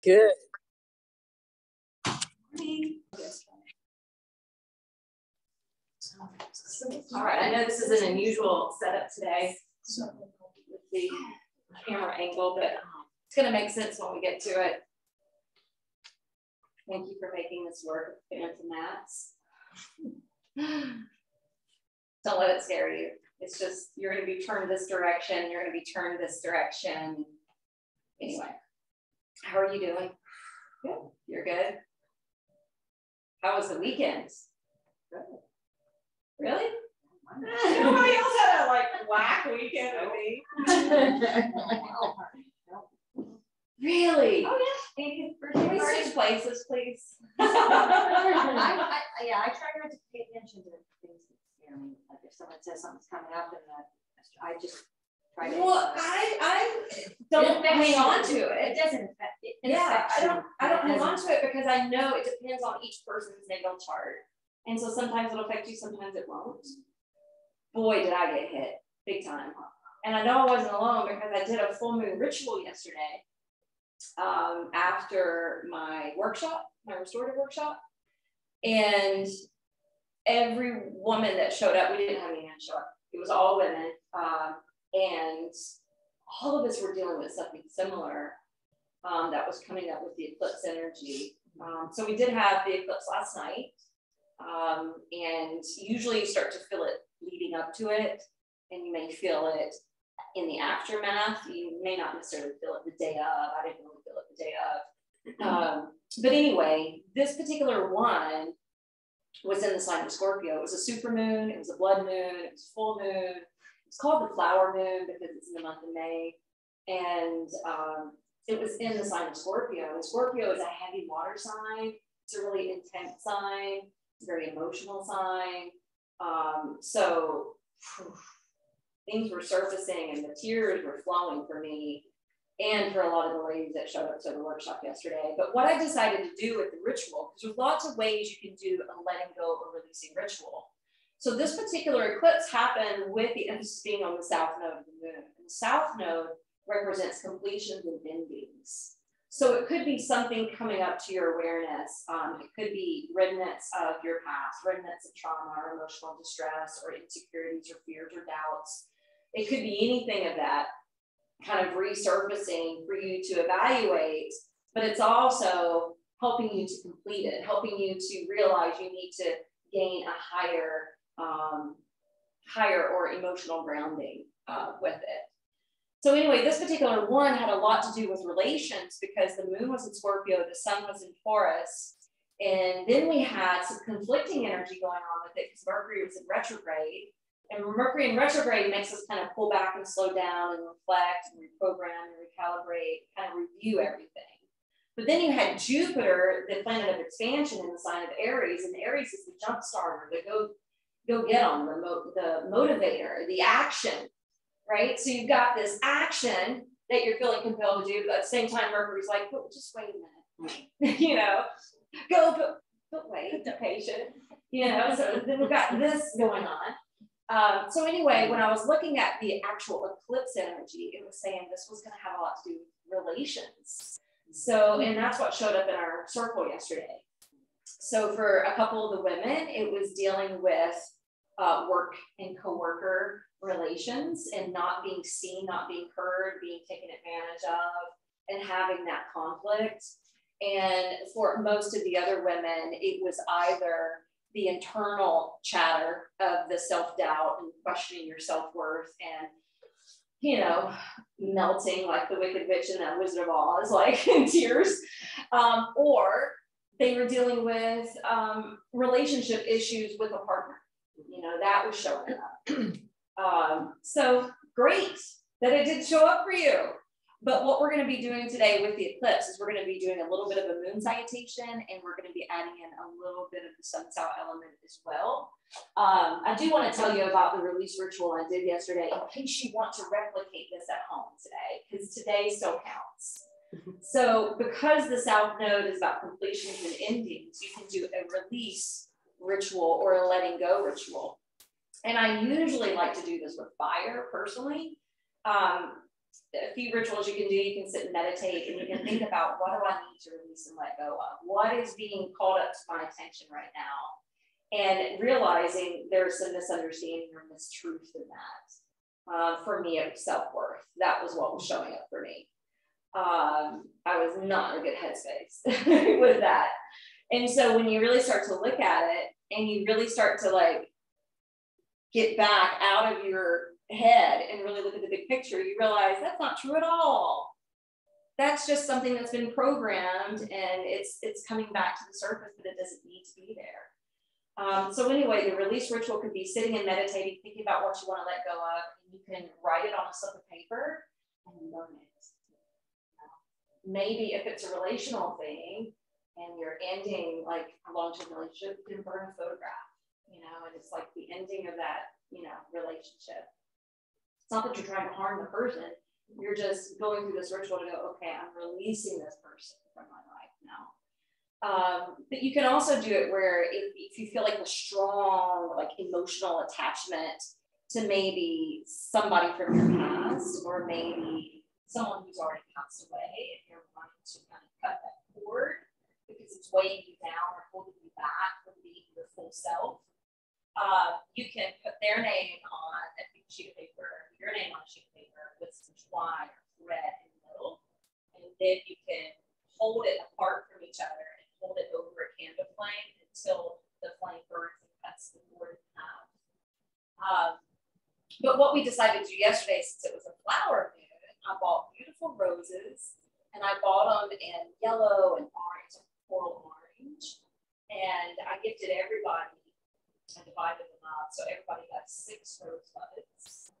Good. All right, I know this is an unusual setup today with the camera angle, but it's going to make sense when we get to it. Thank you for making this work, Phantom Mats. Don't let it scare you. It's just, you're going to be turned this direction, you're going to be turned this direction. Anyway, how are you doing? Good. You're good? How was the weekend? Good. Really? Nobody else had a like whack weekend with me. Really? Oh yeah. Can we switch places, please? Yeah, I try not to pay attention to things that scare me. Like if someone says something's coming up, and I just try to. Well, I don't hang on to it. It doesn't affect it. Yeah, I don't hang on to it because I know it depends on each person's natal chart. And so sometimes it'll affect you, sometimes it won't. Boy, did I get hit big time. And I know I wasn't alone because I did a full moon ritual yesterday after my workshop, my restorative workshop. And every woman that showed up, we didn't have any men show up. It was all women. And all of us were dealing with something similar that was coming up with the eclipse energy. So we did have the eclipse last night. And usually you start to feel it leading up to it, and you may feel it in the aftermath. You may not necessarily feel it the day of. I didn't really feel it the day of. But anyway, this particular one was in the sign of Scorpio. It was a super moon, it was a blood moon, it was a full moon. It's called the flower moon because it's in the month of May. And it was in the sign of Scorpio. And Scorpio is a heavy water sign. It's a really intense sign. It's a very emotional sign. So things were surfacing and the tears were flowing for me and for a lot of the ladies that showed up to the workshop yesterday. But what I decided to do with the ritual, because there's lots of ways you can do a letting go or releasing ritual. So this particular eclipse happened with the emphasis being on the south node of the moon. And the south node represents completions and endings. So it could be something coming up to your awareness. It could be remnants of your past, remnants of trauma or emotional distress or insecurities or fears or doubts. It could be anything of that kind of resurfacing for you to evaluate, but it's also helping you to complete it, helping you to realize you need to gain a higher or emotional grounding with it. So anyway, this particular one had a lot to do with relations because the moon was in Scorpio, the sun was in Taurus, and then we had some conflicting energy going on with it because Mercury was in retrograde, and Mercury in retrograde makes us kind of pull back and slow down and reflect and reprogram and recalibrate, kind of review everything. But then you had Jupiter, the planet of expansion, in the sign of Aries, and Aries is the jump starter, the go get on, the motivator, the action. Right? So you've got this action that you're feeling compelled to do, but at the same time, Mercury's like, oh, just wait a minute, you know, go, but wait, be patient, you know, so then we've got this going on. So anyway, when I was looking at the actual eclipse energy, it was saying this was going to have a lot to do with relations. So, and that's what showed up in our circle yesterday. So for a couple of the women, it was dealing with work and coworker relations and not being seen, not being heard, being taken advantage of, and having that conflict. And for most of the other women, it was either the internal chatter of the self-doubt and questioning your self-worth and, you know, melting like the Wicked Witch in that Wizard of Oz, like in tears, or they were dealing with relationship issues with a partner. You know, that was showing up. So great that it did show up for you. But what we're going to be doing today with the eclipse is we're going to be doing a little bit of a moon salutation, and we're going to be adding in a little bit of the sun south element as well. I do want to tell you about the release ritual I did yesterday in case you want to replicate this at home today, because today still counts. So because the south node is about completions and endings, you can do a release ritual or a letting go ritual. And I usually like to do this with fire personally. a few rituals you can do. You can sit and meditate, and you can think about, what do I need to release and let go of? What is being called up to my attention right now? And realizing there's some misunderstanding or mistruth in that. For me, it was self-worth. That was what was showing up for me. I was not in a good headspace with that. And so when you really start to look at it, and you really start to like get back out of your head and really look at the big picture, you realize that's not true at all. That's just something that's been programmed, and it's coming back to the surface, but it doesn't need to be there. So anyway, the release ritual could be sitting and meditating, thinking about what you want to let go of, and you can write it on a slip of paper and learn it. Maybe if it's a relational thing and you're ending like a long-term relationship, you can burn a photograph, and it's like the ending of that, relationship. It's not that you're trying to harm the person. You're just going through this ritual to go, okay, I'm releasing this person from my life now. But you can also do it where if you feel like a strong, like emotional attachment to maybe somebody from your past, or maybe someone who's already passed away, if you're wanting to kind of cut that cord because it's weighing you down or holding you back from being your full self, you can put their name on a sheet of paper, your name on a sheet of paper with some twine or thread in the middle, and then you can hold it apart from each other and hold it over a candle flame until the flame burns and cuts the cord in half. But what we decided to do yesterday, since it was a flower moon, I bought beautiful roses, and I bought them in yellow and orange, coral orange, and I gifted everybody. I divided them up, so everybody got 6 rose buds,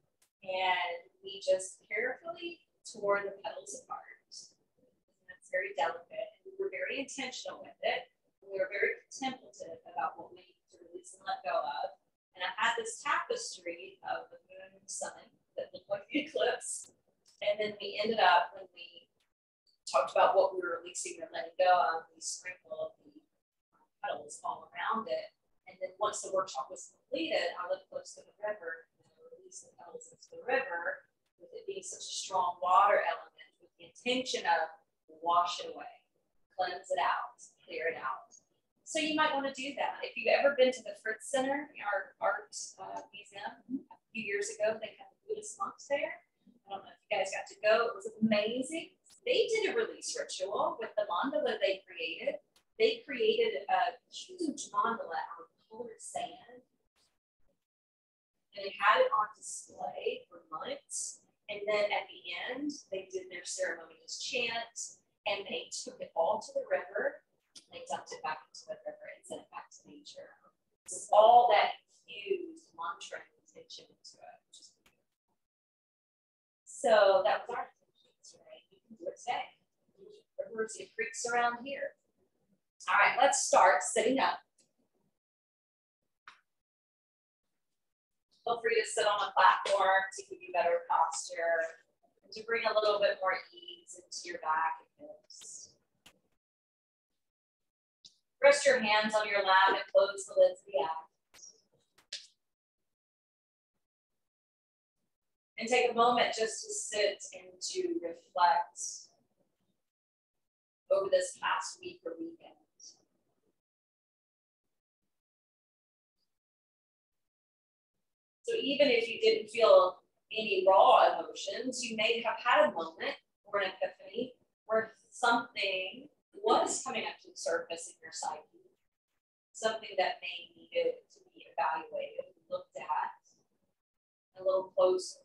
and we just carefully tore the petals apart. And that's very delicate, and we were very intentional with it. We were very contemplative about what we need to release and let go of. And I had this tapestry of the moon and the sun that looked like the eclipse. And then we ended up, when we talked about what we were releasing and letting go of, we sprinkled the petals all around it. And then once the workshop was completed, I lived close to the river, and I released the petals into the river, with it being such a strong water element, with the intention of wash it away, cleanse it out, clear it out. So you might want to do that. If you've ever been to the Fritz Center, our art museum, a few years ago, they had the Buddhist monks there. I don't know if you guys got to go. It was amazing. They did a release ritual with the mandala they created. They created a huge mandala out of colored sand. And they had it on display for months. And then at the end, they did their ceremonious chant, and they took it all to the river. They dumped it back into the river and sent it back to nature. So it's all that infused mantra and intention into it. So that was our intention today. You can do it today. Rivers and creeks around here. All right, let's start sitting up. Feel free to sit on a platform to give you better posture and to bring a little bit more ease into your back and hips. Rest your hands on your lap and close the lids of the eyes. And take a moment just to sit and to reflect over this past week or weekend. So even if you didn't feel any raw emotions, you may have had a moment or an epiphany where something was coming up to the surface in your psyche, something that may needed to be evaluated, looked at a little closer.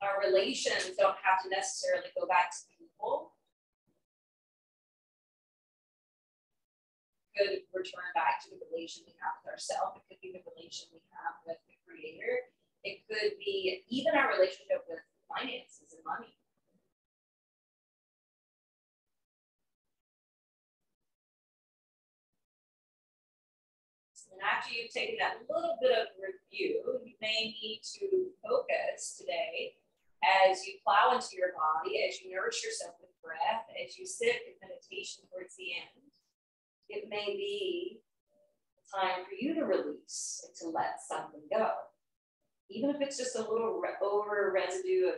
Our relations don't have to necessarily go back to people. Could return back to the relation we have with ourselves. It could be the relation we have with the Creator. It could be even our relationship with finances and money. And after you've taken that little bit of review, you may need to focus today as you plow into your body, as you nourish yourself with breath, as you sit in meditation towards the end. it may be time for you to release and to let something go. Even if it's just a little over residue of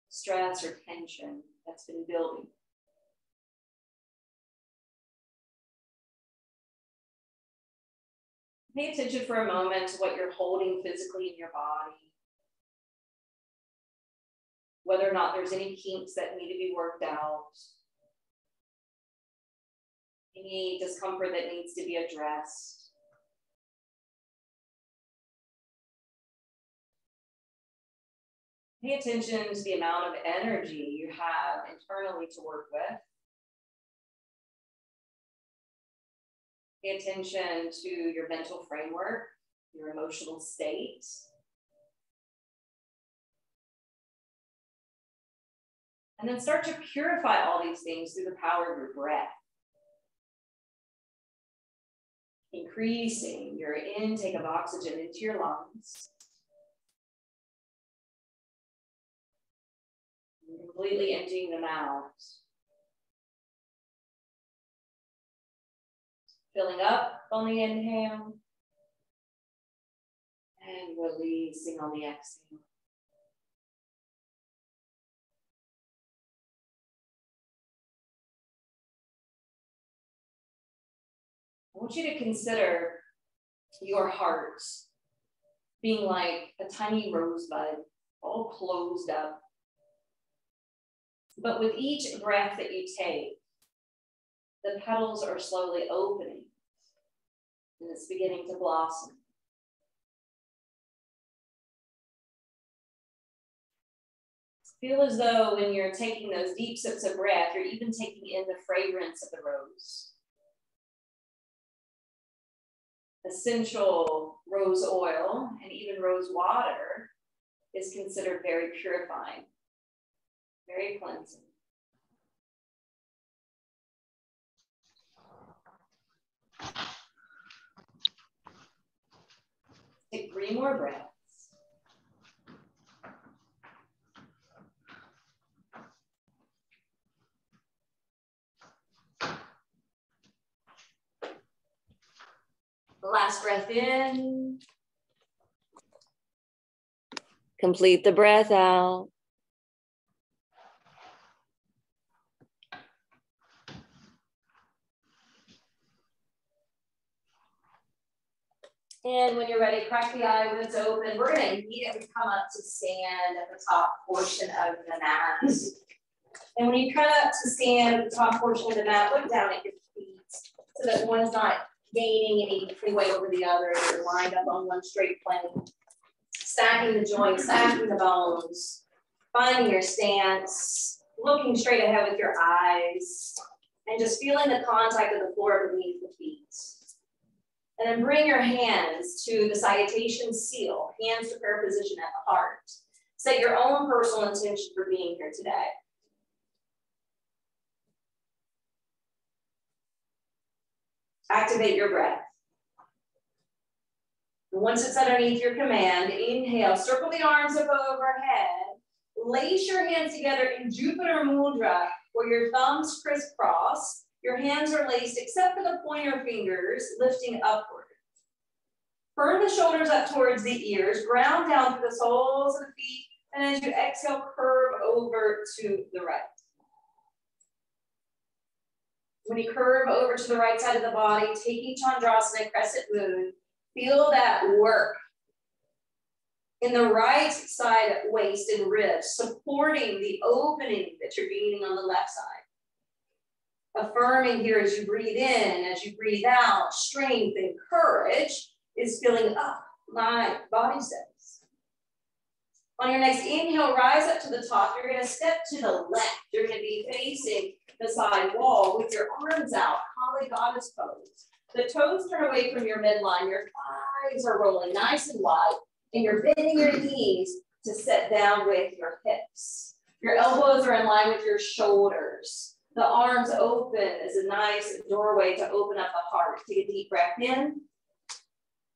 stress or tension that's been building. Pay attention for a moment to what you're holding physically in your body. Whether or not there's any kinks that need to be worked out. Any discomfort that needs to be addressed. Pay attention to the amount of energy you have internally to work with. Pay attention to your mental framework, your emotional state. And then start to purify all these things through the power of your breath. Increasing your intake of oxygen into your lungs. And completely emptying them out. Filling up on the inhale. And releasing on the exhale. I want you to consider your heart being like a tiny rosebud, all closed up. But with each breath that you take, the petals are slowly opening and it's beginning to blossom. Feel as though when you're taking those deep sips of breath, you're even taking in the fragrance of the rose. Essential rose oil and even rose water is considered very purifying, very cleansing. Take 3 more breaths. Last breath in. Complete the breath out. And when you're ready, crack the eyelids open. We're going to immediately come up to stand at the top portion of the mat. And when you come up to stand at the top portion of the mat, look down at your feet so that one's not gaining any freeway over the other. They're lined up on one straight plane. Stacking the joints, stacking the bones, finding your stance, looking straight ahead with your eyes, and just feeling the contact of the floor beneath the feet. And then bring your hands to the salutation seal, hands to prayer position at the heart. Set your own personal intention for being here today. Activate your breath. And once it's underneath your command, inhale, circle the arms up overhead, lace your hands together in Jupiter Mudra, where your thumbs crisscross, your hands are laced except for the pointer fingers, lifting upward. Turn the shoulders up towards the ears, ground down through the soles of the feet, and as you exhale, curve over to the right. When you curve over to the right side of the body, taking Chandrasana, crescent moon, feel that work in the right side waist and ribs, supporting the opening that you're gaining on the left side. Affirming here as you breathe in, as you breathe out, strength and courage is filling up my body cells. On your next inhale, rise up to the top. You're going to step to the left. You're going to be facing the side wall with your arms out, Kali Goddess pose. The toes turn away from your midline. Your thighs are rolling nice and wide, and you're bending your knees to sit down with your hips. Your elbows are in line with your shoulders. The arms open is a nice doorway to open up the heart. Take a deep breath in.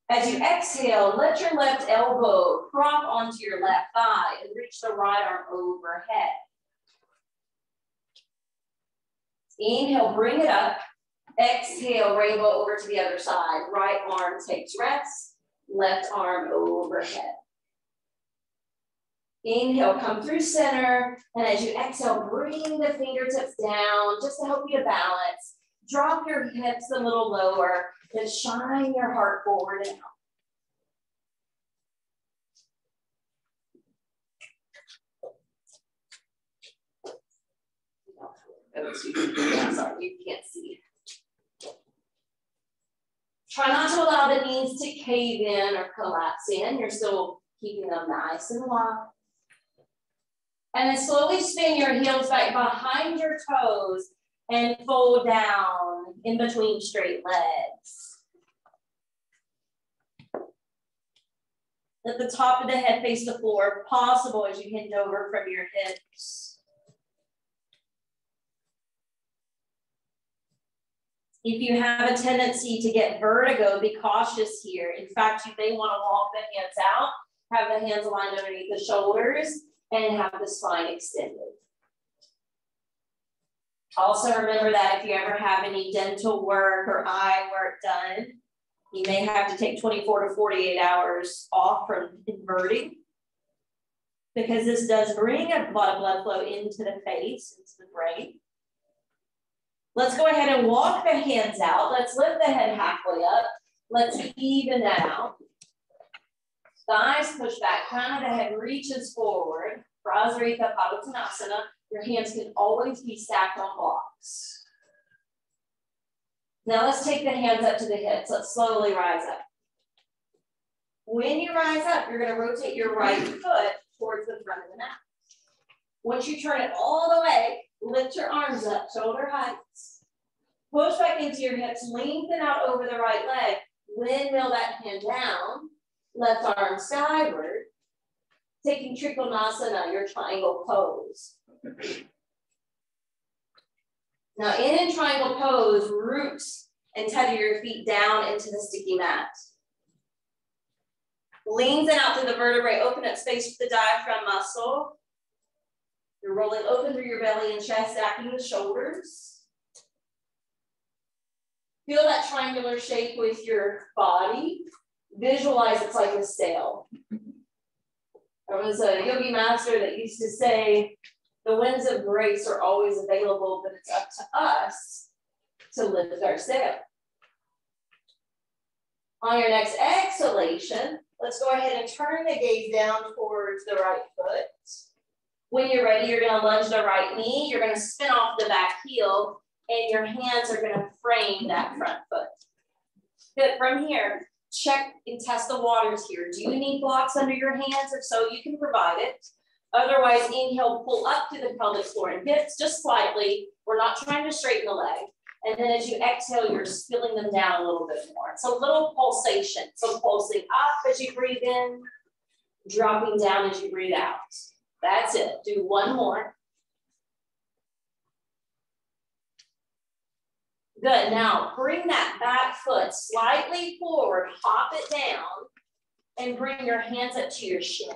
As you exhale, let your left elbow prop onto your left thigh and reach the right arm overhead. Inhale, bring it up. Exhale, rainbow over to the other side. Right arm takes rest, left arm overhead. Inhale, come through center, and as you exhale, bring the fingertips down just to help you to balance. Drop your hips a little lower, then shine your heart forward and out. Sorry, you can't see. Try not to allow the knees to cave in or collapse in. You're still keeping them nice and wide. And then slowly spin your heels back behind your toes and fold down in between straight legs. Let the top of the head face the floor if possible as you hinge over from your hips. If you have a tendency to get vertigo, be cautious here. In fact, you may want to walk the hands out, have the hands aligned underneath the shoulders, and have the spine extended. Also remember that if you ever have any dental work or eye work done, you may have to take 24 to 48 hours off from inverting, because this does bring a lot of blood flow into the face, into the brain. Let's go ahead and walk the hands out. Let's lift the head halfway up. Let's even that out. Thighs push back, crown of the head reaches forward. Prasarita Padottanasana. Your hands can always be stacked on blocks. Now let's take the hands up to the hips. Let's slowly rise up. When you rise up, you're going to rotate your right foot towards the front of the mat. Once you turn it all the way, lift your arms up, shoulder heights. Push back into your hips, lengthen out over the right leg. Windmill that hand down, left arm skyward. Taking Trikonasana, your triangle pose. Now in triangle pose, roots and tether your feet down into the sticky mat. Lengthen out through the vertebrae, open up space for the diaphragm muscle. You're rolling open through your belly and chest, stacking the shoulders. Feel that triangular shape with your body. Visualize it's like a sail. There was a yogi master that used to say, the winds of grace are always available, but it's up to us to lift our sail. On your next exhalation, let's go ahead and turn the gaze down towards the right foot. When you're ready, you're going to lunge the right knee. You're going to spin off the back heel, and your hands are going to frame that front foot. Good. From here, check and test the waters here. Do you need blocks under your hands? If so, you can provide it. Otherwise, inhale, pull up to the pelvic floor and hips just slightly. We're not trying to straighten the leg. And then as you exhale, you're spilling them down a little bit more. It's a little pulsation. So pulsing up as you breathe in, dropping down as you breathe out. That's it. Do one more. Good. Now bring that back foot slightly forward, hop it down, and bring your hands up to your shin.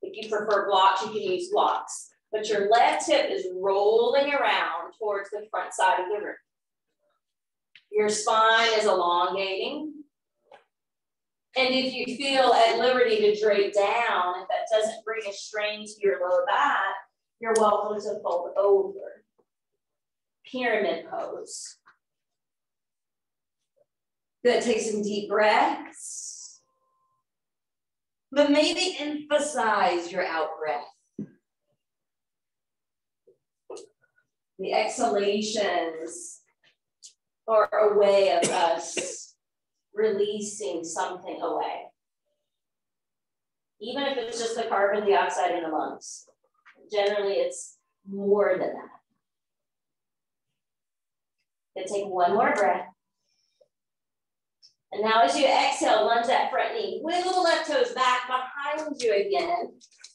If you prefer blocks, you can use blocks. But your left hip is rolling around towards the front side of the room. Your spine is elongating. And if you feel at liberty to drape down, if that doesn't bring a strain to your lower back, you're welcome to fold over. Pyramid pose. Good, take some deep breaths. But maybe emphasize your out breath. The exhalations are a way of us releasing something away. Even if it's just the carbon dioxide in the lungs. Generally, it's more than that. Then take one more breath. And now as you exhale, lunge that front knee. Wiggle the left toes back behind you again.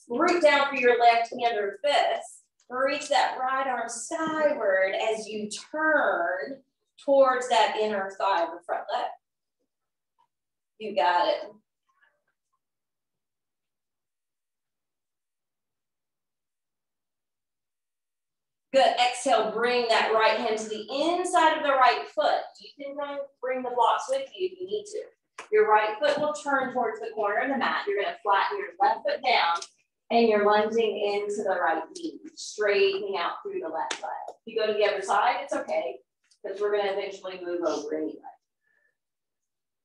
Root down for your left hand or fist. Reach that right arm skyward as you turn towards that inner thigh of the front leg. You got it. Good, exhale, bring that right hand to the inside of the right foot. You can bring the blocks with you if you need to. Your right foot will turn towards the corner of the mat. You're gonna flatten your left foot down and you're lunging into the right knee, straightening out through the left leg. If you go to the other side, it's okay, because we're gonna eventually move over anyway.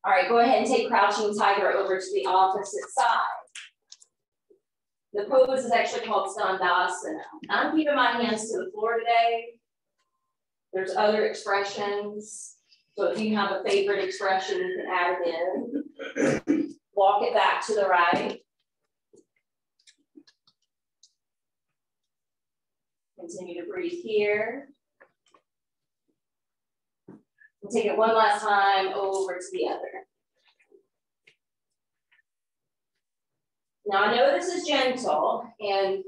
All right, go ahead and take crouching tiger over to the opposite side. The pose is actually called Skandasana. I'm keeping my hands to the floor today. There's other expressions. So if you have a favorite expression, you can add it in. Walk it back to the right. Continue to breathe here. We'll take it one last time over to the other. Now I know this is gentle and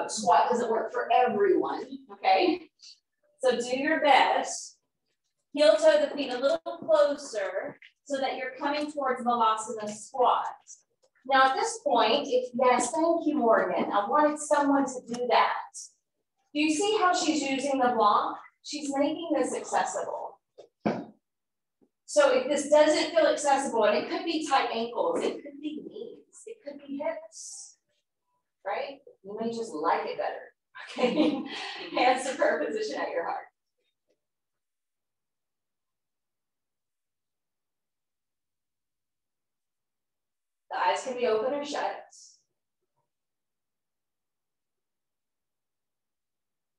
squat doesn't work for everyone, okay? So do your best. Heel toe the feet a little closer so that you're coming towards Balasana squat. Now at this point, yes, thank you, Morgan. I wanted someone to do that. Do you see how she's using the block? She's making this accessible. So if this doesn't feel accessible, and it could be tight ankles, it could be knees, it could be hips, right? You may just like it better, okay? Hands to prayer position at your heart. The eyes can be open or shut.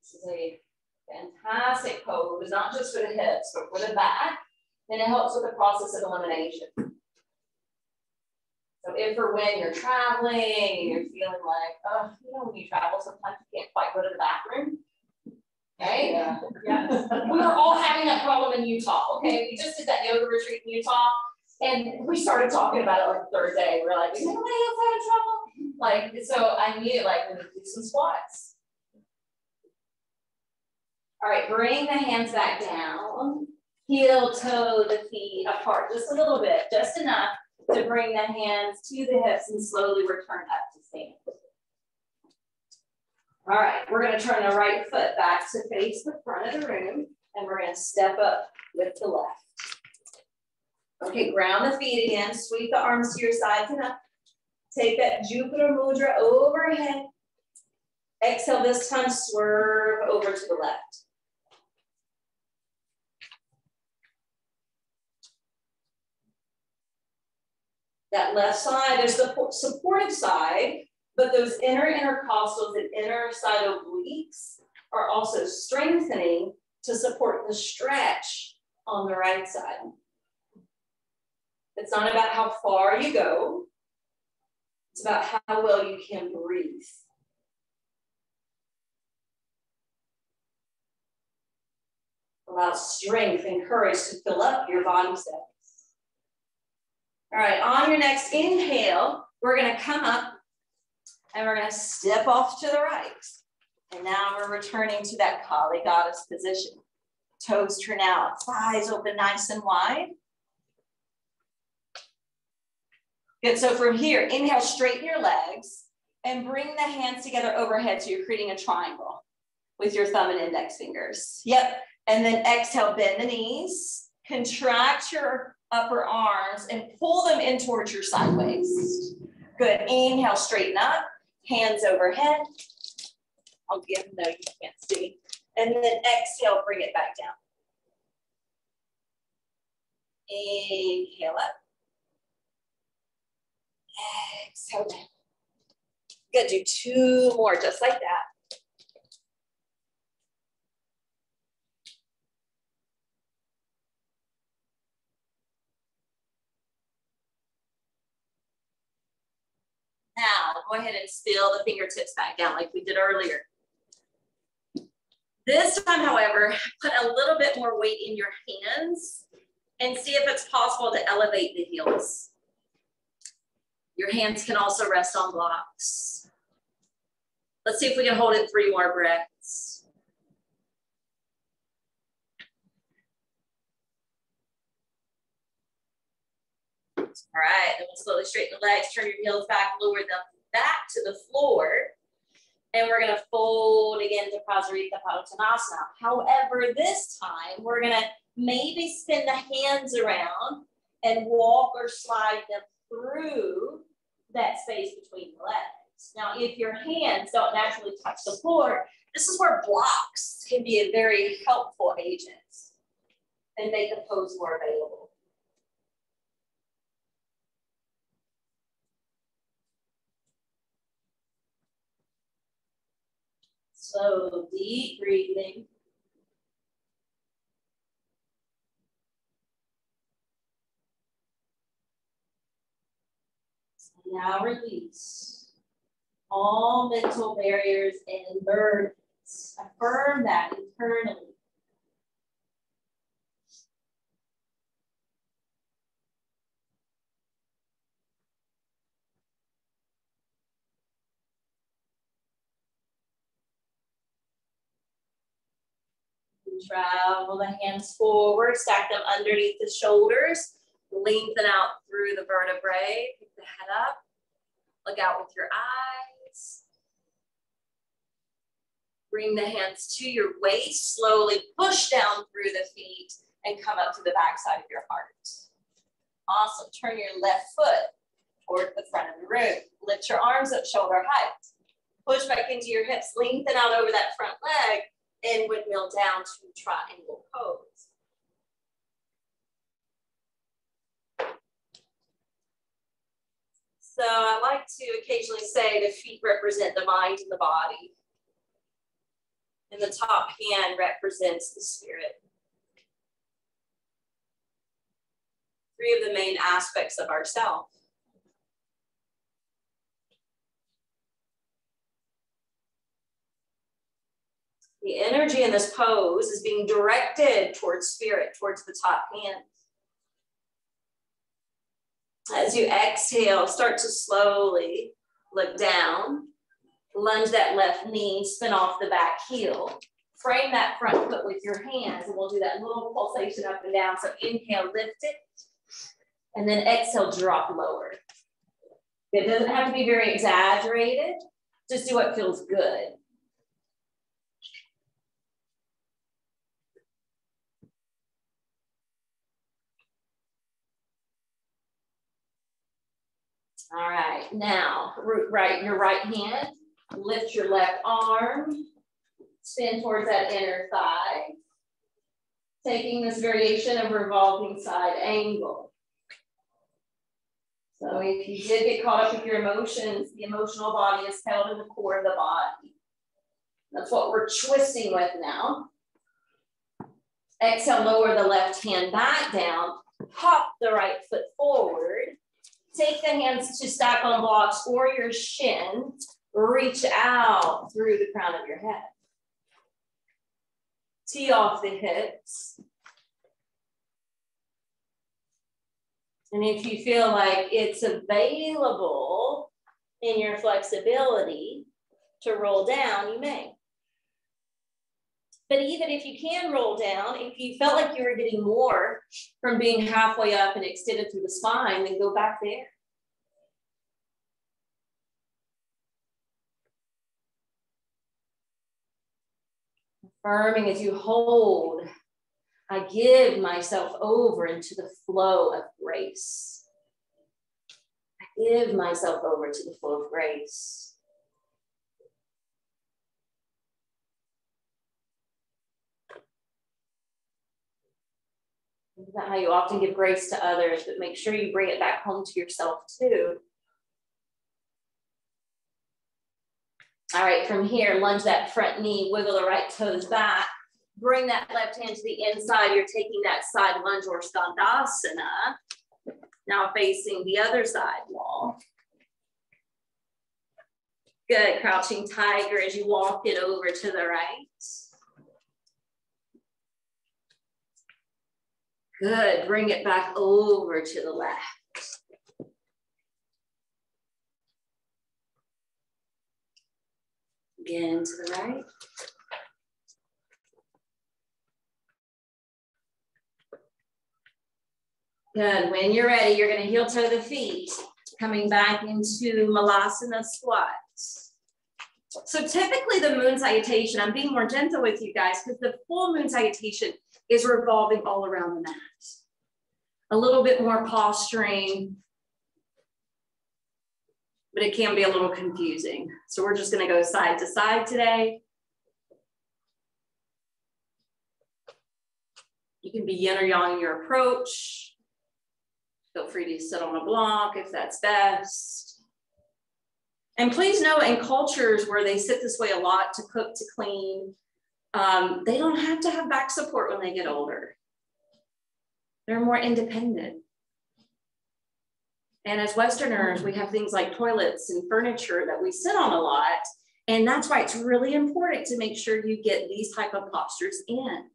This is a fantastic pose, not just for the hips, but for the back. And it helps with the process of elimination. So if or when you're traveling and you're feeling like, oh, you know, when you travel, sometimes you can't quite go to the bathroom. Okay? Yeah. Yes. We were all having that problem in Utah. Okay. We just did that yoga retreat in Utah. And we started talking about it like the third day. We're like, is anybody else having trouble? Like, so I knew like we need to do some squats. All right, bring the hands back down. Heel toe the feet apart just a little bit, just enough to bring the hands to the hips and slowly return up to stand. All right, we're gonna turn the right foot back to face the front of the room and we're gonna step up with the left. Okay, ground the feet again, sweep the arms to your sides and up. Take that Jupiter Mudra overhead. Exhale, this time swerve over to the left. That left side is the supportive side, but those inner intercostals and inner side obliques are also strengthening to support the stretch on the right side. It's not about how far you go. It's about how well you can breathe. Allow strength and courage to fill up your body cells. All right, on your next inhale, we're gonna come up and we're gonna step off to the right. And now we're returning to that Kali goddess position. Toes turn out, thighs open nice and wide. Good, so from here, inhale, straighten your legs and bring the hands together overhead so you're creating a triangle with your thumb and index fingers. Yep, and then exhale, bend the knees, contract your upper arms and pull them in towards your side waist. Good, inhale, straighten up, hands overhead. I'll give them, no, you can't see. And then exhale, bring it back down. Inhale up. Exhale down. Good, do 2 more, just like that. Now, go ahead and spill the fingertips back down like we did earlier. This time, however, put a little bit more weight in your hands and see if it's possible to elevate the heels. Your hands can also rest on blocks. Let's see if we can hold it 3 more breaths. All right, then we'll slowly straighten the legs, turn your heels back, lower them back to the floor. And we're going to fold again to Prasarita Padottanasana. However, this time we're going to maybe spin the hands around and walk or slide them through that space between the legs. Now, if your hands don't naturally touch the floor, this is where blocks can be a very helpful agent and make the pose more available. So deep breathing. Now release all mental barriers and burdens. Affirm that internally. Travel the hands forward, stack them underneath the shoulders, lengthen out through the vertebrae, pick the head up, look out with your eyes. Bring the hands to your waist, slowly push down through the feet and come up to the back side of your heart. Awesome, turn your left foot toward the front of the room. Lift your arms up shoulder height. Push back into your hips, lengthen out over that front leg, and windmill down to triangle pose. So I like to occasionally say the feet represent the mind and the body, and the top hand represents the spirit. Three of the main aspects of ourself. The energy in this pose is being directed towards spirit, towards the top hand. As you exhale, start to slowly look down, lunge that left knee, spin off the back heel. Frame that front foot with your hands, and we'll do that little pulsation up and down. So inhale, lift it, and then exhale, drop lower. It doesn't have to be very exaggerated. Just do what feels good. All right, now your right hand, lift your left arm, spin towards that inner thigh, taking this variation of revolving side angle. So if you did get caught up with your emotions, the emotional body is held in the core of the body. That's what we're twisting with now. Exhale, lower the left hand back down, hop the right foot forward. Take the hands to stack on blocks or your shin. Reach out through the crown of your head. Tee off the hips. And if you feel like it's available in your flexibility to roll down, you may. But even if you can roll down, if you felt like you were getting more from being halfway up and extended through the spine, then go back there. Affirming as you hold, I give myself over into the flow of grace. I give myself over to the flow of grace. Isn't that how you often give grace to others, but make sure you bring it back home to yourself too. All right, from here, lunge that front knee, wiggle the right toes back. Bring that left hand to the inside. You're taking that side lunge or Skandasana. Now facing the other side wall. Good, crouching tiger as you walk it over to the right. Good, bring it back over to the left. Again to the right. Good, when you're ready, you're gonna heel toe the feet, coming back into Malasana squat. So typically the moon salutation, I'm being more gentle with you guys because the full moon salutation is revolving all around the mat. A little bit more posturing, but it can be a little confusing. So we're just going to go side to side today. You can be yin or yang in your approach. Feel free to sit on a block if that's best. And please know, in cultures where they sit this way a lot to cook, to clean, they don't have to have back support when they get older. They're more independent. And as Westerners, we have things like toilets and furniture that we sit on a lot. And that's why it's really important to make sure you get these type of postures in.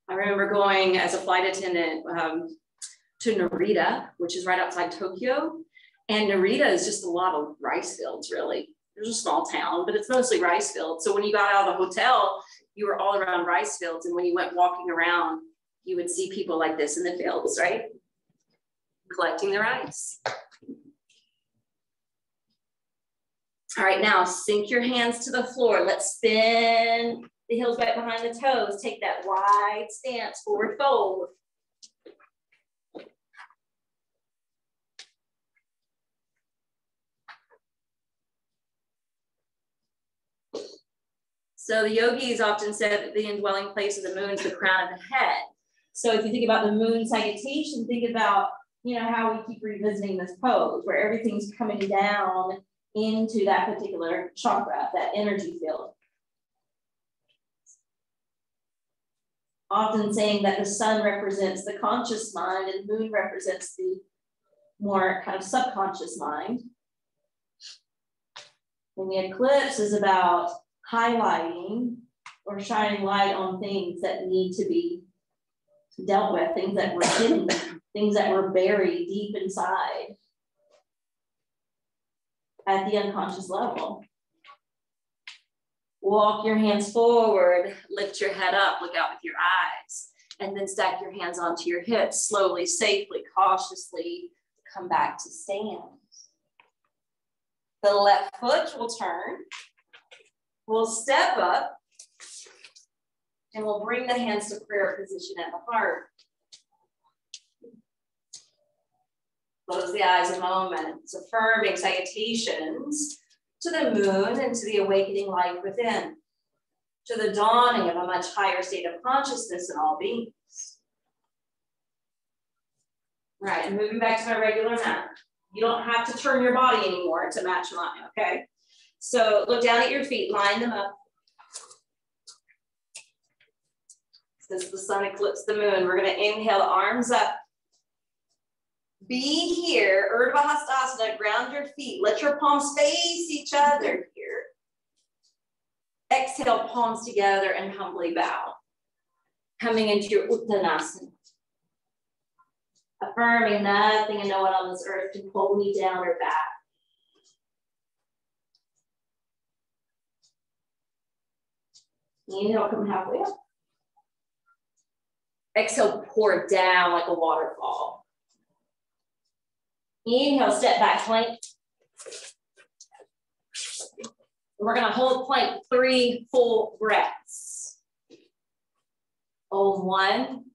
I remember going as a flight attendant to Narita, which is right outside Tokyo. And Narita is just a lot of rice fields, really. There's a small town, but it's mostly rice fields. So when you got out of the hotel, you were all around rice fields. And when you went walking around, you would see people like this in the fields, right? Collecting the rice. All right, now sink your hands to the floor. Let's spin the heels right behind the toes. Take that wide stance, forward fold. So the yogis often said that the indwelling place of the moon is the crown of the head. So if you think about the moon salutation, think about, you know, how we keep revisiting this pose where everything's coming down into that particular chakra, that energy field. Often saying that the sun represents the conscious mind and the moon represents the more kind of subconscious mind. And the eclipse is about highlighting or shining light on things that need to be dealt with, things that were hidden, things that were buried deep inside at the unconscious level. Walk your hands forward, lift your head up, look out with your eyes, and then stack your hands onto your hips, slowly, safely, cautiously come back to stand. The left foot will turn. We'll step up and we'll bring the hands to prayer position at the heart. Close the eyes a moment. It's affirming salutations to the moon and to the awakening light within, to the dawning of a much higher state of consciousness in all beings. Right, and moving back to my regular mat. You don't have to turn your body anymore to match mine, okay? So look down at your feet, line them up. Since the sun eclipsed the moon, we're gonna inhale the arms up. Be here, Urdhva Hastasana, ground your feet. Let your palms face each other here. Exhale, palms together and humbly bow. Coming into your Uttanasana. Affirming nothing and no one on this earth can pull me down or back. Inhale, come halfway up. Exhale, pour down like a waterfall. Inhale, step back, plank. We're gonna hold plank 3 full breaths. Om 1.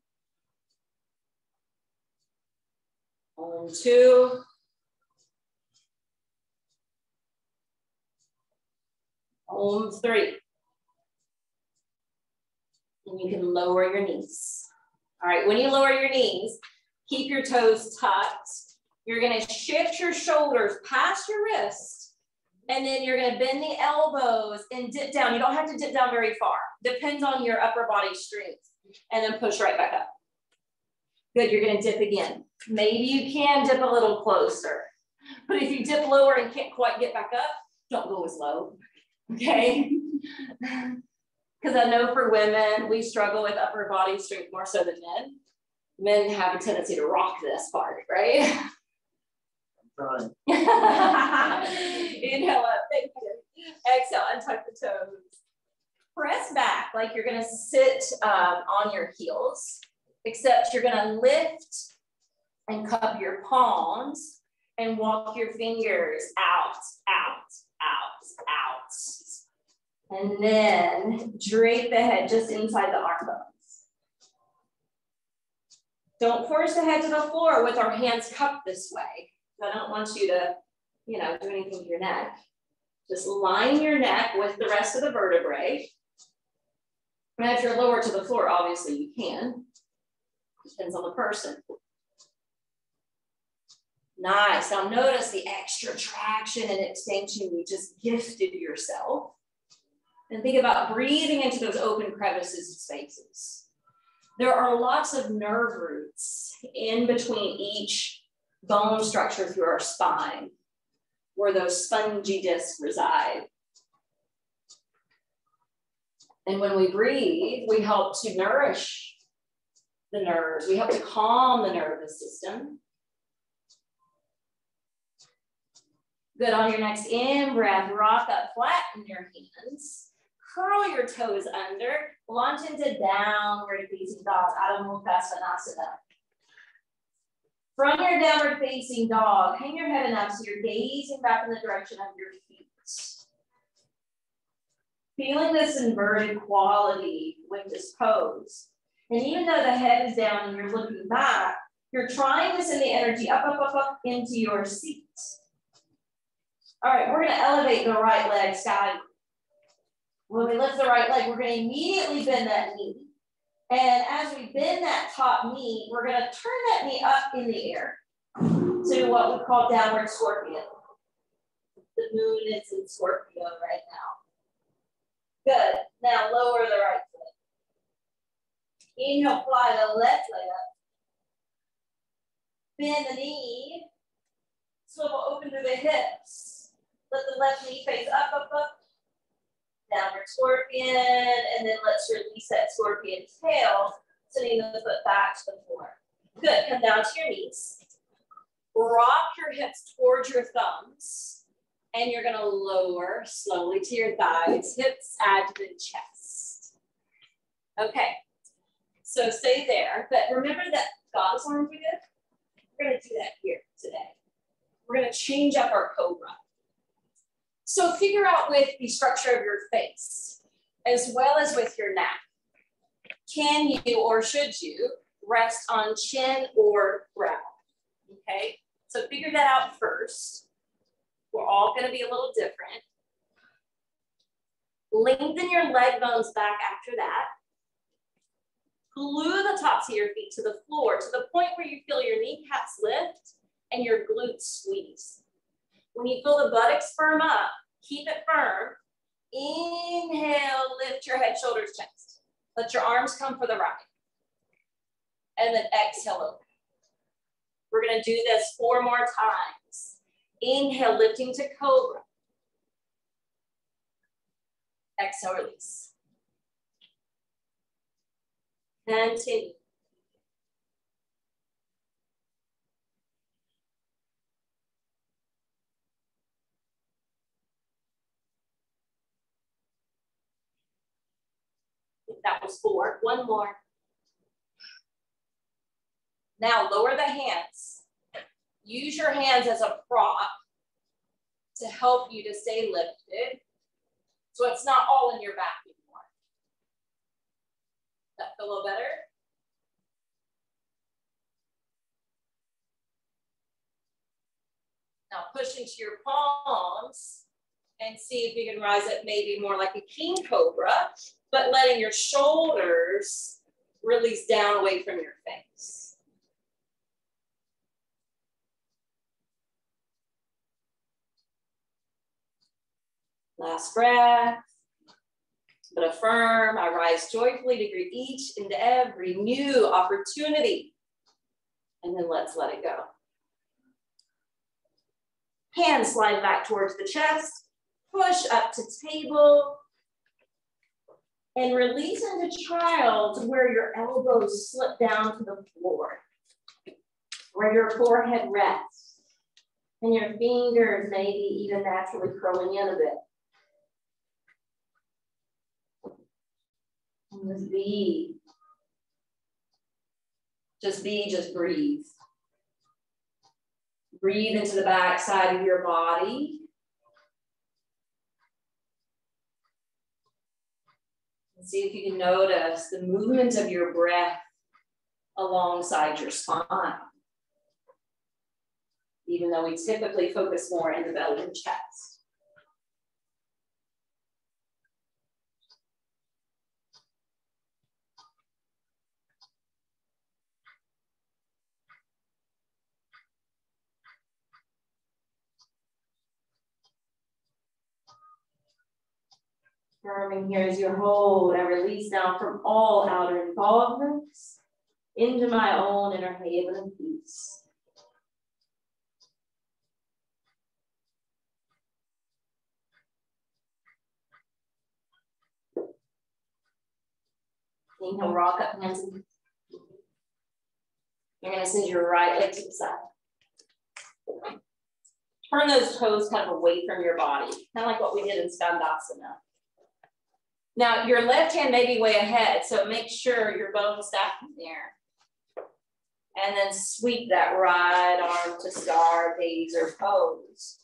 Om 2. Om 3. And you can lower your knees. All right, when you lower your knees, keep your toes tucked. You're gonna shift your shoulders past your wrist, and then you're gonna bend the elbows and dip down. You don't have to dip down very far. Depends on your upper body strength. And then push right back up. Good, you're gonna dip again. Maybe you can dip a little closer. But if you dip lower and can't quite get back up, don't go as low, okay? Because I know for women, we struggle with upper body strength more so than men. Men have a tendency to rock this part, right? I'm trying. Inhale up, thank you. Exhale, untuck the toes. Press back like you're gonna sit on your heels, except you're gonna lift and cup your palms and walk your fingers out, out, out, out. And then drape the head just inside the arm bones. Don't force the head to the floor with our hands cupped this way. I don't want you to, do anything to your neck. Just line your neck with the rest of the vertebrae. And if you're lower to the floor, obviously you can. Depends on the person. Nice. Now notice the extra traction and extension you just gifted yourself. And think about breathing into those open crevices and spaces. There are lots of nerve roots in between each bone structure through our spine, where those spongy discs reside. And when we breathe, we help to nourish the nerves. We help to calm the nervous system. Good. On your next in-breath, rock up, flatten your hands. Curl your toes under, launch into downward facing dog, Adho Mukha Svanasana. From your downward facing dog, hang your head enough so you're gazing back in the direction of your feet. Feeling this inverted quality with this pose. And even though the head is down and you're looking back, you're trying to send the energy up, up, up, up into your seat. All right, we're gonna elevate the right leg skyward. When we lift the right leg, we're gonna immediately bend that knee. And as we bend that top knee, we're gonna turn that knee up in the air to what we call downward scorpion. The moon is in Scorpio right now. Good, now lower the right foot. Inhale, fly the left leg up. Bend the knee, swivel open through the hips. Let the left knee face up, up, up. Downward scorpion, and then let's release that scorpion tail, sending the foot back to the floor. Good, come down to your knees. Rock your hips towards your thumbs, and you're gonna lower slowly to your thighs, hips, abdomen, chest. Okay, so stay there, but remember that goddess arms we did? We're gonna do that here today. We're gonna change up our cobra. So figure out with the structure of your face, as well as with your neck. Can you or should you rest on chin or brow? Okay, so figure that out first. We're all gonna be a little different. Lengthen your leg bones back after that. Glue the tops of your feet to the floor to the point where you feel your kneecaps lift and your glutes squeeze. When you feel the buttocks firm up, keep it firm. Inhale, lift your head, shoulders, chest. Let your arms come for the ride. And then exhale open. We're gonna do this 4 more times. Inhale, lifting to cobra. Exhale, release. Continue. That was 4. 1 more. Now lower the hands. Use your hands as a prop to help you to stay lifted. So it's not all in your back anymore. That feel a little better? Now push into your palms and see if you can rise up maybe more like a king cobra, but letting your shoulders release down away from your face. Last breath, but affirm, I rise joyfully to greet each and every new opportunity. And then let's let it go. Hands slide back towards the chest, push up to table, and release into child to where your elbows slip down to the floor, where your forehead rests, and your fingers maybe even naturally curling in a bit. And just be. Just be, just breathe. Breathe into the back side of your body. And see if you can notice the movement of your breath alongside your spine. Even though we typically focus more in the belly and chest. Affirming here as you hold and release now from all outer involvements into my own inner haven and peace. Inhale, rock up, hands in. You're going to send your right leg to the side. Turn those toes kind of away from your body, kind of like what we did in Skandasana. Now, your left hand may be way ahead, so make sure your bones stack in there. And then sweep that right arm to star gaze or pose.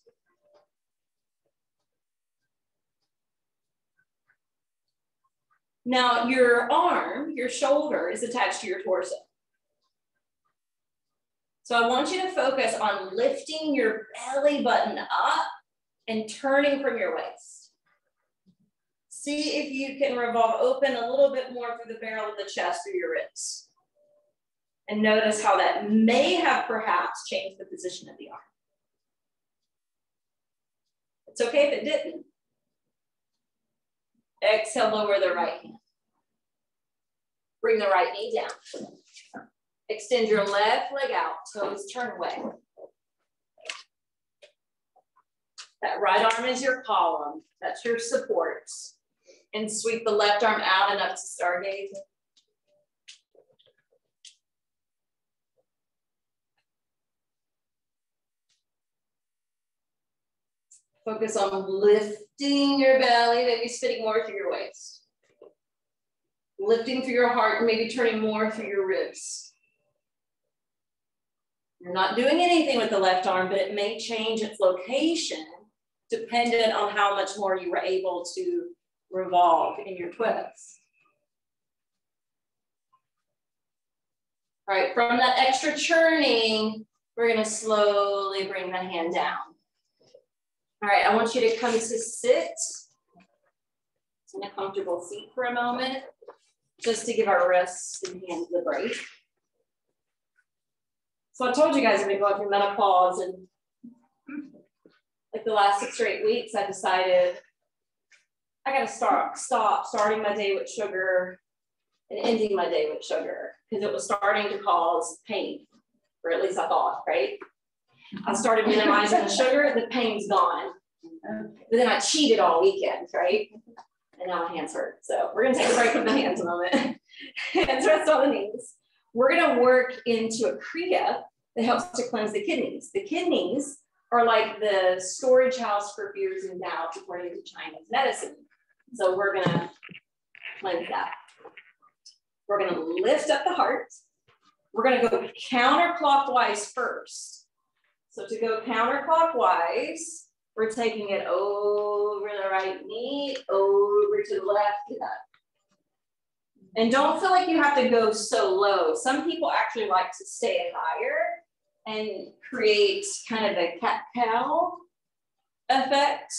Now, your arm, your shoulder is attached to your torso. So I want you to focus on lifting your belly button up and turning from your waist. See if you can revolve open a little bit more through the barrel of the chest through your ribs. And notice how that may have perhaps changed the position of the arm. It's okay if it didn't. Exhale, lower the right hand. Bring the right knee down. Extend your left leg out, toes turn away. That right arm is your column. That's your support. And sweep the left arm out and up to stargaze. Focus on lifting your belly, maybe spitting more through your waist. Lifting through your heart and maybe turning more through your ribs. You're not doing anything with the left arm, but it may change its location dependent on how much more you were able to revolve in your twists. All right, from that extra churning, we're gonna slowly bring the hand down. All right, I want you to come to sit in a comfortable seat for a moment, just to give our wrists and hands a break. So I told you guys I've been going through menopause, and like the last 6 or 8 weeks, I decided I gotta stop starting my day with sugar and ending my day with sugar, because it was starting to cause pain, or at least I thought, right? I started minimizing the sugar, the pain's gone. But then I cheated all weekend, right? And now my hands hurt. So we're gonna take a break from the hands a moment. Hands rest on the knees. We're gonna work into a kriya that helps to cleanse the kidneys. The kidneys are like the storage house for fears and doubts according to Chinese medicine. So we're gonna cleanse that. We're gonna lift up the heart. We're gonna go counterclockwise first. So to go counterclockwise, we're taking it over the right knee, over to the left hip. And don't feel like you have to go so low. Some people actually like to stay higher and create kind of a cat-cow effect.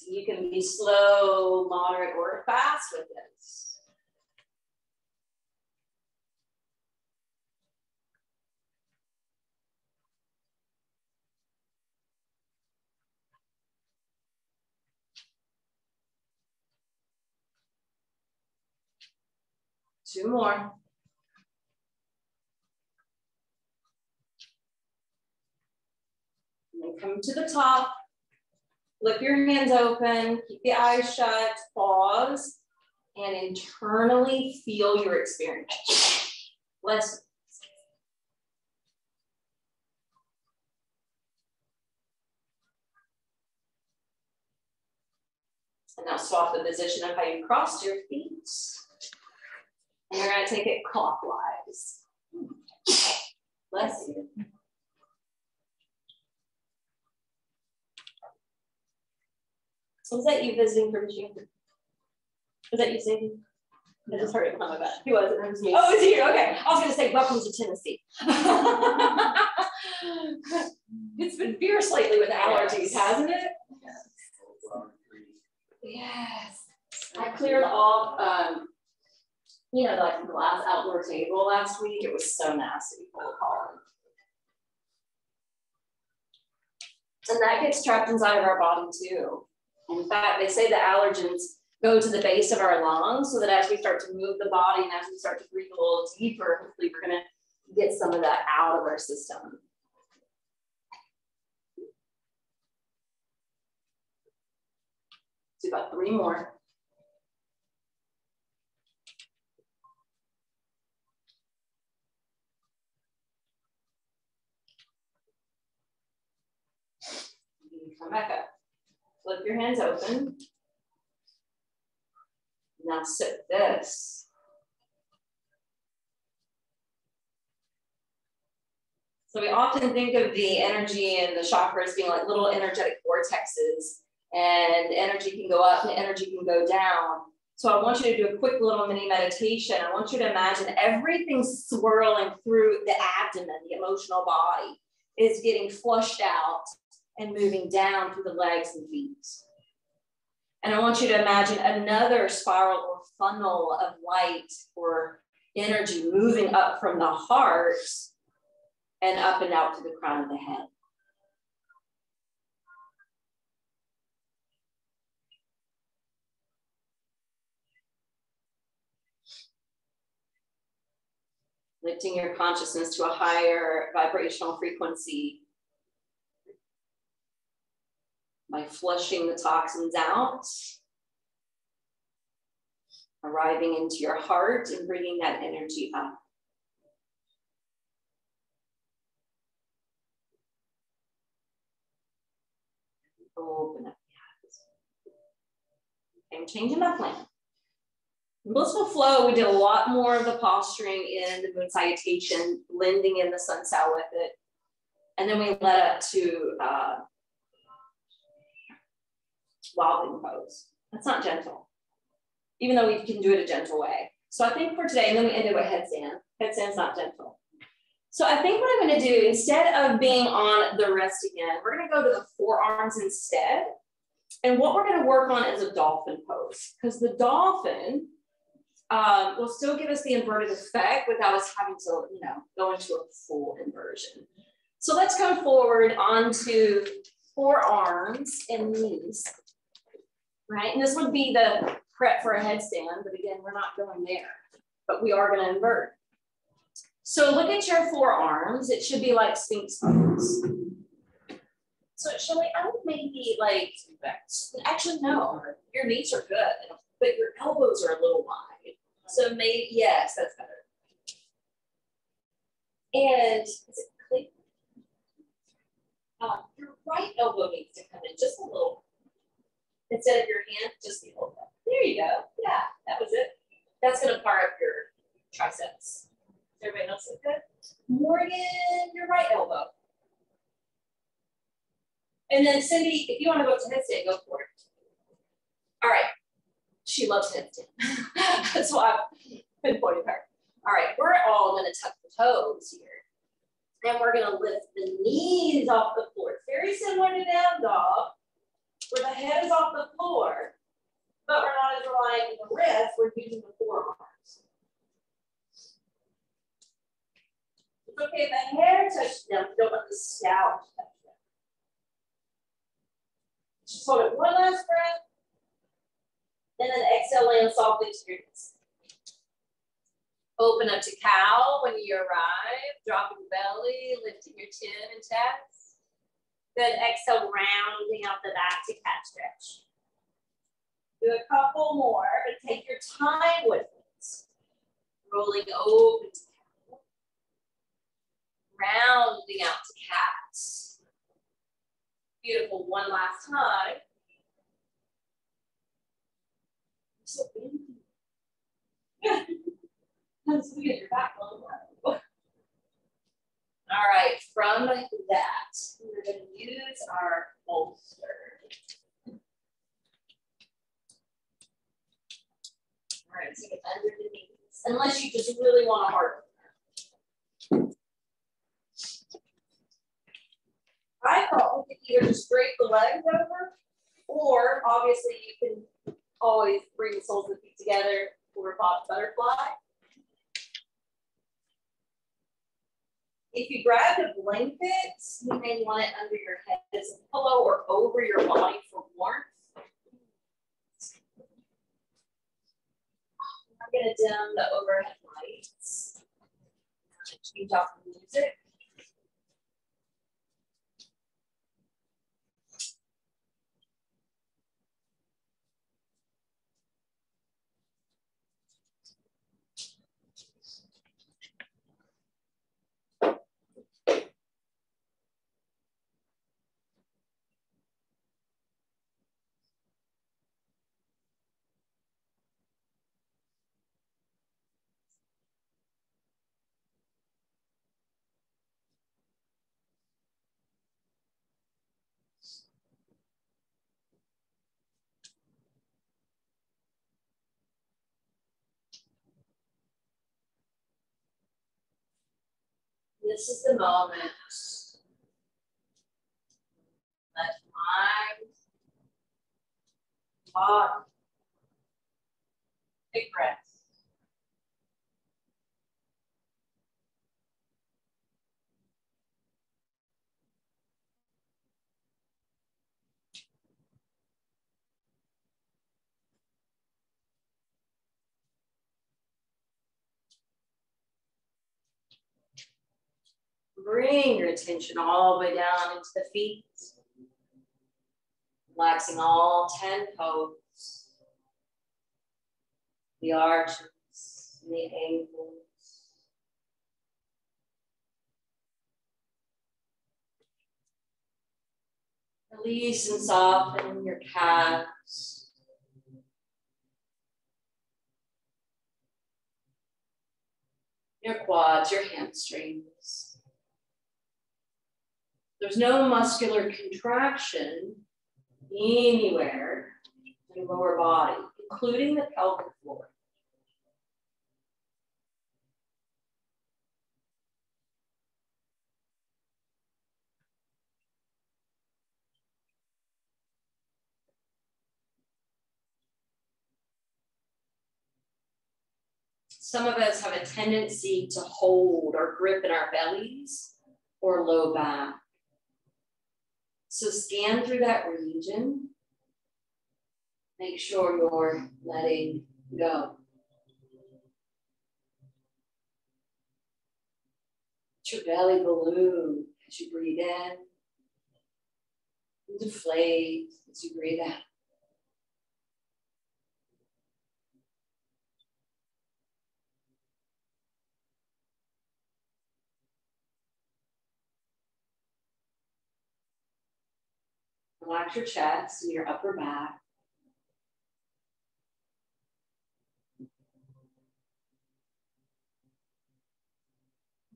You can be slow, moderate, or fast with this. Two more. And then come to the top. Flip your hands open, keep the eyes shut, pause, and internally feel your experience. Let's. And now swap the position of how you crossed your feet. And you're going to take it clockwise. Bless you. Was that you visiting from June? Was that you singing? I just heard it come about. Who was it? It was me. Oh, it was you. Okay. I was going to say, welcome to Tennessee. It's been fierce lately with allergies, hasn't it? Yes. I cleared off, you know, like the glass outdoor table last week. It was so nasty, full of pollen. And that gets trapped inside of our body too. In fact, they say the allergens go to the base of our lungs so that as we start to move the body and as we start to breathe a little deeper, hopefully we're going to get some of that out of our system. Do about 3 more. Come back up. Flip your hands open. Now sit this. So we often think of the energy and the chakras being like little energetic vortexes, and energy can go up and energy can go down. So I want you to do a quick little mini meditation. I want you to imagine everything swirling through the abdomen, the emotional body, is getting flushed out and moving down through the legs and feet. And I want you to imagine another spiral or funnel of light or energy moving up from the heart and up and out to the crown of the head. Lifting your consciousness to a higher vibrational frequency by flushing the toxins out, arriving into your heart and bringing that energy up. Open up the eyes. Okay, I'm changing my plan. In Blissful Flow, we did a lot more of the posturing in the Moon Salutation, blending in the Sun Sal with it. And then we led up to Wilding Pose. That's not gentle, even though we can do it a gentle way. So I think for today, and then we ended with headstand. Headstand's not gentle. So I think what I'm going to do, instead of being on the wrist again, we're going to go to the forearms instead. And what we're going to work on is a dolphin pose, because the dolphin will still give us the inverted effect without us having to, you know, go into a full inversion. So let's come forward onto forearms and knees, right? And this would be the prep for a headstand, but again, we're not going there, but we are going to invert. So look at your forearms. It should be like Sphinx pose. So Shelly, I would maybe like, actually no, your knees are good, but your elbows are a little wide. So maybe, yes, that's better. And is it clear? Your right elbow needs to come in just a little. Instead of your hand, just the elbow. There you go. Yeah, that was it. That's going to fire up your triceps. Everybody else look good? Morgan, your right elbow. And then Cindy, if you want to go to headstand, go for it. All right. She loves headstand. That's why I'm pinpointing her. All right, we're all going to tuck the toes here. And we're going to lift the knees off the floor. It's very similar to down dog, where the head is off the floor, but we're not as reliant on the wrist, we're using the forearms. It's okay if the hair touches them, you don't want the scalp to touch them. Just hold it one last breath. And then exhale, land softly to your knees. Open up to cow when you arrive, dropping belly, lifting your chin and chest. Good, exhale, rounding out the back to cat stretch. Do a couple more, but take your time with it. Rolling open to cow. Rounding out to cat. Beautiful, one last time. So Let's look at your back a little low. All right, from that, we're going to use our bolster. All right, so get under the knees, unless you just really want to harden. I thought we could either just drape the legs over, or obviously you can always bring the soles of the feet together for a butterfly. If you grabbed a blanket, you may want it under your head as a pillow or over your body for warmth. I'm going to dim the overhead lights. Change off the music. This is the moment. Let mind, body, take breath. Bring your attention all the way down into the feet. Relaxing all 10 toes. The arches, and the ankles. Release and soften your calves. Your quads, your hamstrings. There's no muscular contraction anywhere in your lower body, including the pelvic floor. Some of us have a tendency to hold or grip in our bellies or low back. So scan through that region. Make sure you're letting go. Let your belly balloon as you breathe in. And deflate as you breathe out. Relax your chest and your upper back.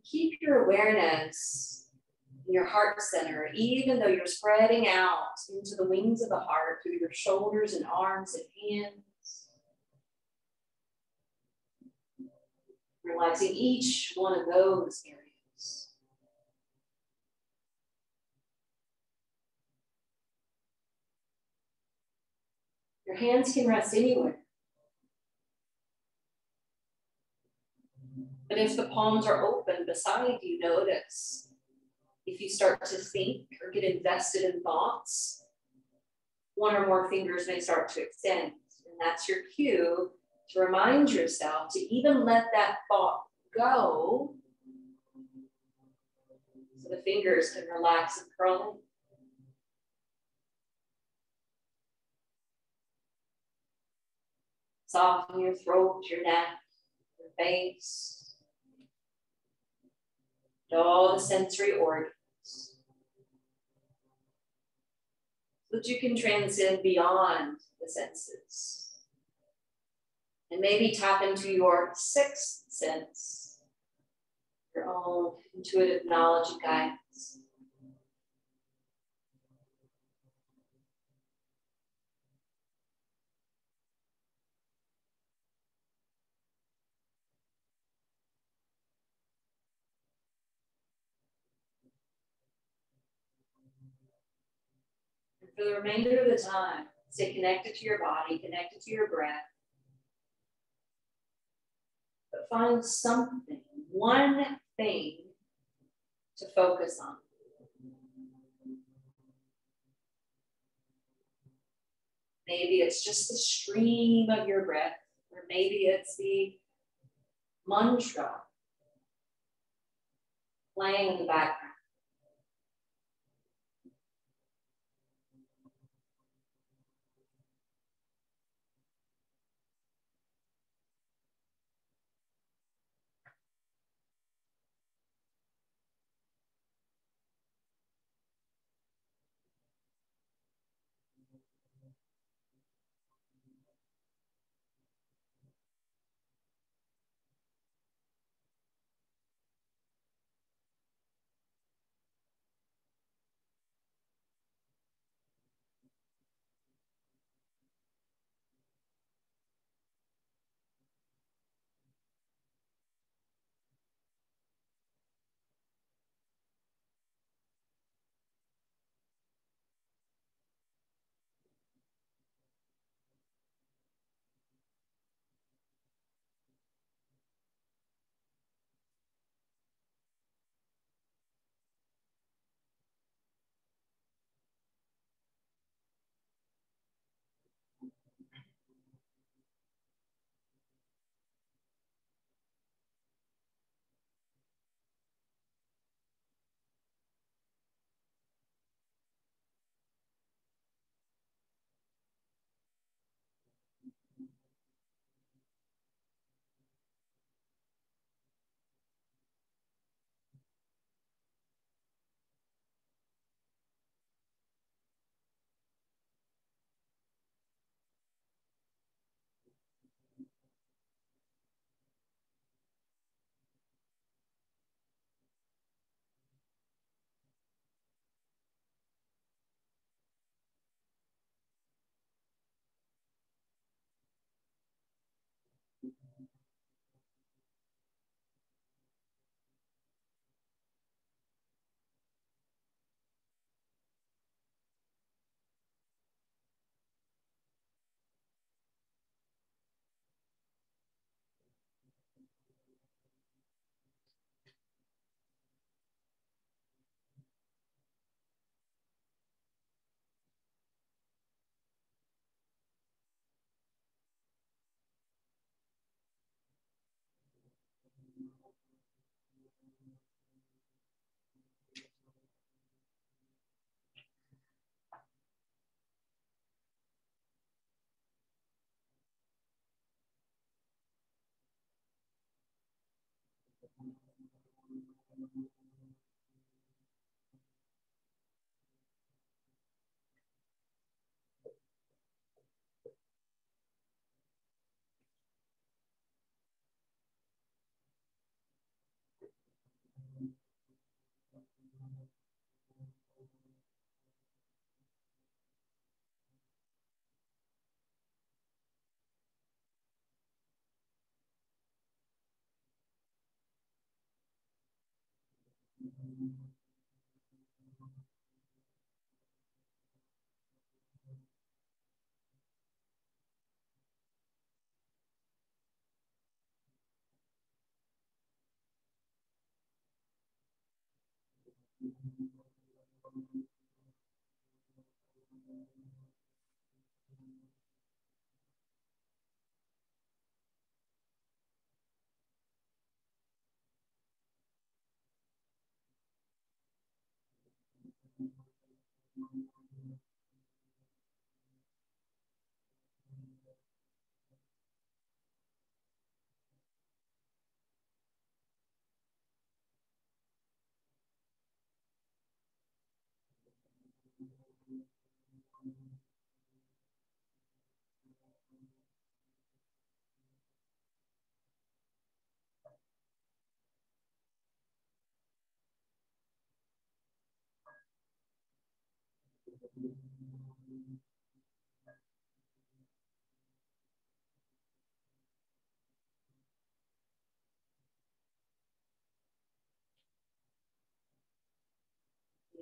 Keep your awareness in your heart center, even though you're spreading out into the wings of the heart through your shoulders and arms and hands. Relaxing each one of those areas. Your hands can rest anywhere. But if the palms are open beside you, notice if you start to think or get invested in thoughts, one or more fingers may start to extend. And that's your cue to remind yourself to even let that thought go so the fingers can relax and curl in. Soften your throat, your neck, your face, all the sensory organs, so that you can transcend beyond the senses And maybe tap into your sixth sense, your own intuitive knowledge and guidance. And for the remainder of the time, stay connected to your body, connected to your breath. But find something, one thing to focus on. Maybe it's just the stream of your breath, or maybe it's the mantra playing in the background.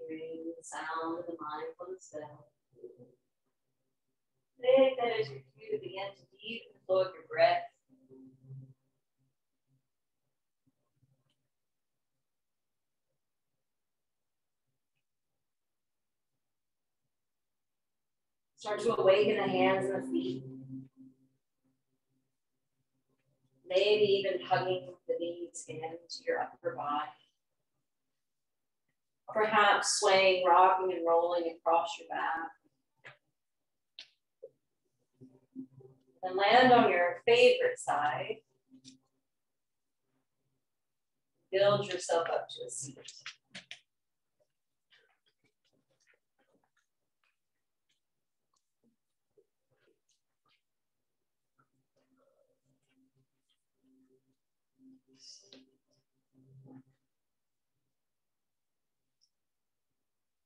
Hearing the sound of the mindfulness bell. Take that as your cue to begin to deepen the flow of your breath. Start to awaken the hands and the feet. Maybe even hugging the knees into your upper body. Perhaps swaying, rocking, and rolling across your back. And land on your favorite side. Build yourself up to a seat.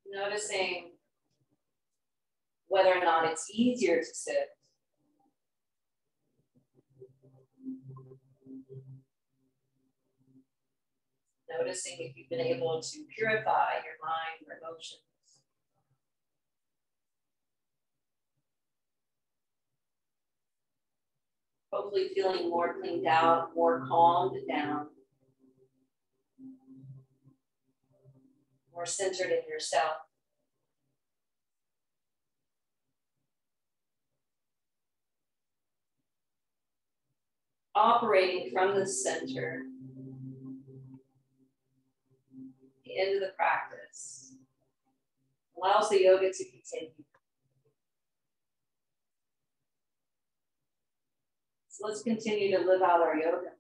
Noticing whether or not it's easier to sit. Noticing if you've been able to purify your mind or emotions. Hopefully feeling more cleaned out, more calmed down. More centered in yourself. Operating from the center, the end of the practice, allows the yoga to continue. So let's continue to live out our yoga.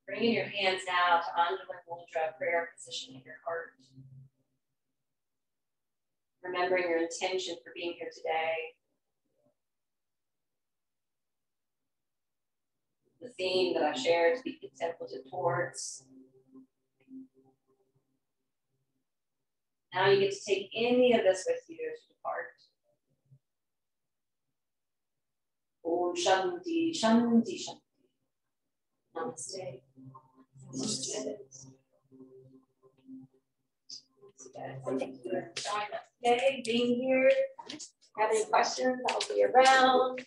Bringing your hands now to Anjali Mudra, prayer position in your heart. Remembering your intention for being here today. The theme that I shared to be contemplative towards. Now you get to take any of this with you as you depart. Om Shanti, Shanti, Shanti. Namaste. Namaste. Thank you for joining us today, being here. Have any questions? I'll be around.